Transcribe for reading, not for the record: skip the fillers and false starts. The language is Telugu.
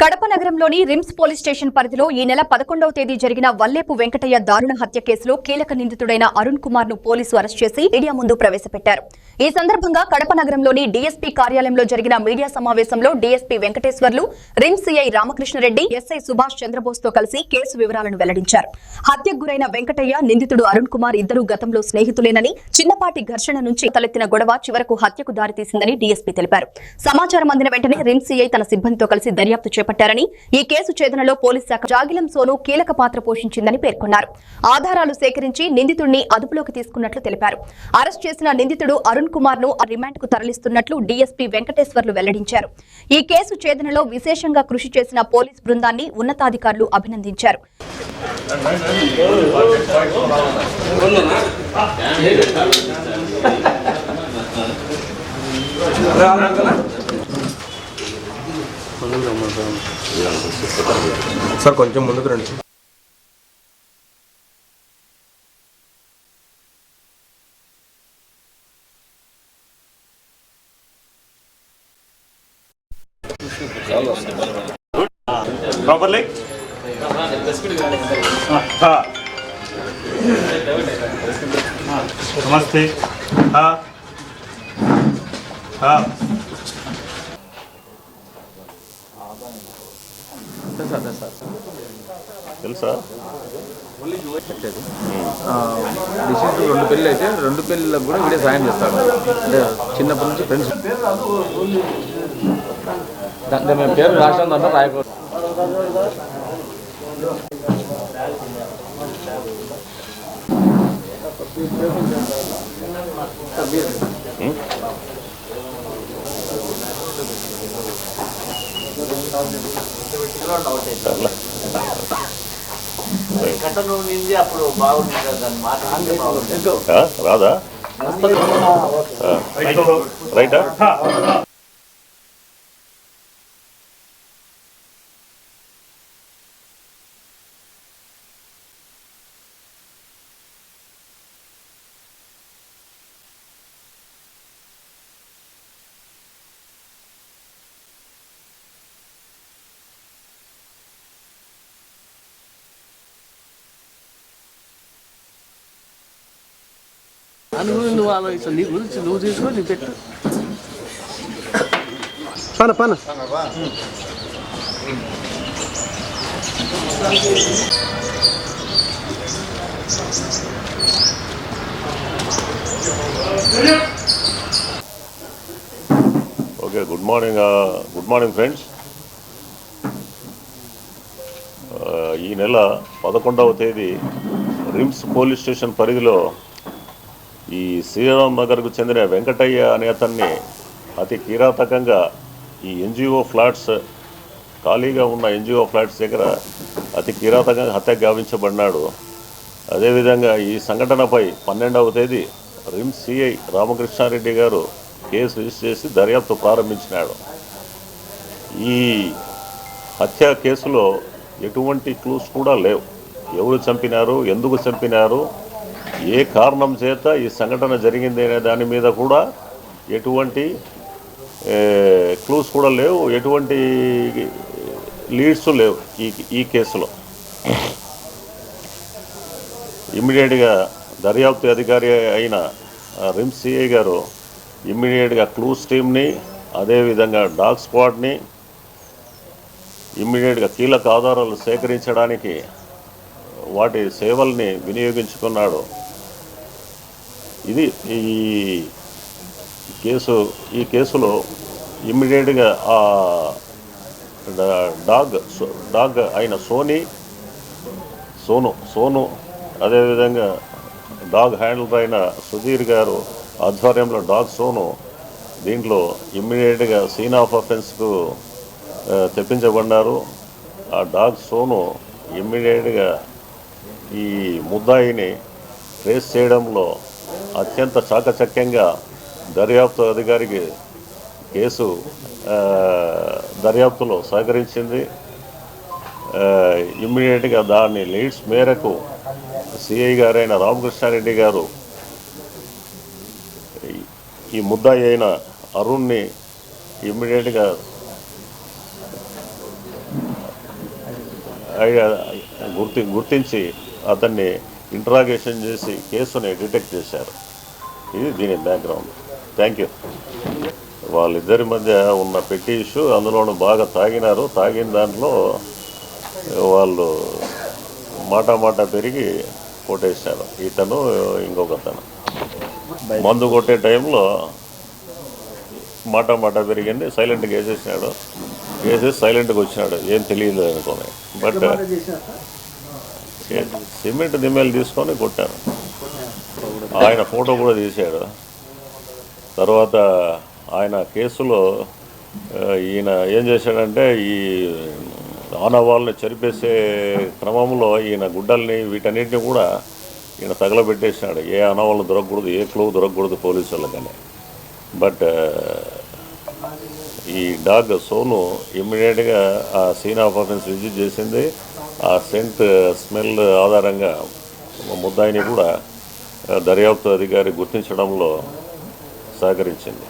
కడప నగరంలోని రిమ్స్ పోలీస్ స్టేషన్ పరిధిలో ఈ నెల 11వ తేదీ జరిగిన వల్లేపు వెంకటయ్య దారుణ హత్య కేసులో కీలక నిందితుడైన అరుణ్ కుమార్ ను పోలీసులు అరెస్ట్ చేసి మీడియా ముందు ప్రవేశపెట్టారు. ఈ సందర్భంగా కడప నగరంలోని డీఎస్పీ కార్యాలయంలో జరిగిన మీడియా సమావేశంలో DSP Venkateswarlu, RIMS CI Ramakrishna Reddy, SI Subhash Chandrabose తో కలిసి కేసు వివరాలను వెల్లడించారు. హత్యకు గురైన వెంకటయ్య, నిందితుడు అరుణ్ కుమార్ ఇద్దరు గతంలో స్నేహితులేనని, చిన్నపాటి ఘర్షణ నుంచి తలెత్తిన గొడవ చివరకు హత్యకు దారితీసిందని డీఎస్పీ తెలిపారు. సమాచారం అందిన వెంటనే రిమ్స్ సిఐ తన సిబ్బందితో కలిసి దర్యాప్తు చేపట్టారని, ఈ కేసు ఛేదనలో పోలీస్ శాఖ జాగిలం సోను కీలక పాత్ర పోషించిందని పేర్కొన్నారు. ఆధారాలు సేకరించి నిందితుడిని అదుపులోకి తీసుకున్నట్లు తెలిపారు. అరెస్ట్ చేసిన నిందితుడు అరుణ్ కుమార్ ను రిమాండ్ కు తరలిస్తున్నట్లు డీఎస్పీ వెంకటేశ్వర్లు వెల్లడించారు. ఈ కేసు ఛేదనలో విశేషంగా కృషి చేసిన పోలీస్ బృందాన్ని ఉన్నతాధికారులు అభినందించారు. సార్ కొంచెం ముందుకు రండి. प्रॉपरली नमस्ते. हाँ हाँ తెలుసా డిసీజ్ రెండు పెళ్ళి అయితే రెండు పెళ్ళిళ్ళకు కూడా వీడే సాయం చేస్తాడు. అంటే చిన్నప్పటి నుంచి ఫ్రెండ్స్. దాంట్లో మేము పేరు రాష్ట్రం దాంట్లో రాయకూడదు. రాదా రైటా? నువ్వు ఆలోచించు, నీ గురించి నువ్వు తీసుకో, నీ పెట్టు. పన ఓకే. Good morning friends. ఈ నెల 11వ తేదీ రిమ్స్ పోలీస్ స్టేషన్ పరిధిలో ఈ శ్రీరామ్ నగర్కు చెందిన వెంకటయ్య అనే అతన్ని అతి కిరాతకంగా ఈ ఎన్జిఓ ఫ్లాట్స్, ఖాళీగా ఉన్న ఎన్జిఓ ఫ్లాట్స్ దగ్గర అతి కిరాతకంగా హత్య గావించబడినాడు. అదేవిధంగా ఈ సంఘటనపై 12వ తేదీ రిమ్స్ సిఐ రామకృష్ణారెడ్డి గారు కేసు రిజిస్టర్ చేసి దర్యాప్తు ప్రారంభించినాడు. ఈ హత్య కేసులో ఎటువంటి క్లూస్ కూడా లేవు. ఎవరు చంపినారు, ఎందుకు చంపినారు, ఏ కారణం చేత ఈ సంఘటన జరిగింది అనే దాని మీద కూడా ఎటువంటి క్లూస్ కూడా లేవు, ఎటువంటి లీడ్స్ లేవు ఈ కేసులో. ఇమ్మీడియట్గా దర్యాప్తు అధికారి అయిన రిమ్స్ సిఐ గారు ఇమ్మీడియట్గా క్లూస్ టీమ్ని, అదేవిధంగా డాగ్ స్క్వాడ్ని ఇమ్మీడియట్గా కీలక ఆధారాలు సేకరించడానికి వాటి సేవల్ని వినియోగించుకున్నాడు. ఇది ఈ కేసులో ఇమ్మీడియట్గా ఆ డాగ్ అయిన సోను అదేవిధంగా డాగ్ హ్యాండిలర్ అయిన సుధీర్ గారు ఆధ్వర్యంలో డాగ్ సోను దీంట్లో ఇమ్మీడియట్గా సీన్ ఆఫ్ అఫెన్స్కు తెప్పించబడ్డారు. ఆ డాగ్ సోను ఇమ్మీడియట్గా ఈ ముద్దాయిని ట్రేస్ చేయడంలో అత్యంత చాకచక్యంగా దర్యాప్తు అధికారికి కేసు దర్యాప్తులో సహకరించింది. ఇమ్మీడియట్గా దాని లీడ్స్ మేరకు సిఐ గారైన రామకృష్ణారెడ్డి గారు ఈ ముద్దాయి అయిన అరుణ్ని ఇమ్మీడియట్గా గుర్తించి అతన్ని ఇంట్రాగేషన్ చేసి కేసుని డిటెక్ట్ చేశారు. ఇది దీని బ్యాక్గ్రౌండ్. Thank you. వాళ్ళిద్దరి మధ్య ఉన్న పెట్టి ఇష్యూ, అందులోనూ బాగా తాగినారు. తాగిన దాంట్లో వాళ్ళు మాట పెరిగి కొట్టేశారు. ఇతను ఇంకొకతను మందు కొట్టే టైంలో మాట పెరిగింది. సైలెంట్గా వేసేసినాడు. వేసేసి సైలెంట్గా వచ్చినాడు, ఏం తెలియదు అనుకోని. బట్ సిమెంట్ దిమ్మలు తీసుకొని కొట్టాను. ఆయన ఫోటో కూడా తీశాడు. తర్వాత ఆయన కేసులో ఈయన ఏం చేశాడంటే, ఈ ఆనవాళ్ళని చెరిపేసే క్రమంలో ఈయన గుడ్డల్ని వీటన్నిటిని కూడా ఈయన తగలబెట్టేసినాడు. ఏ ఆనవాళ్ళు దొరకకూడదు, ఏ క్లూ దొరకకూడదు పోలీసు వాళ్ళకని. బట్ ఈ డాగ్ సోను ఇమ్మీడియట్గా ఆ సీన్ ఆఫ్ ఆఫెన్స్ విజిట్ చేసింది. ఆ సెంట్ స్మెల్ ఆధారంగా ముద్దాయిని కూడా దర్యాప్తు అధికారి గుర్తించడంలో సహకరించింది.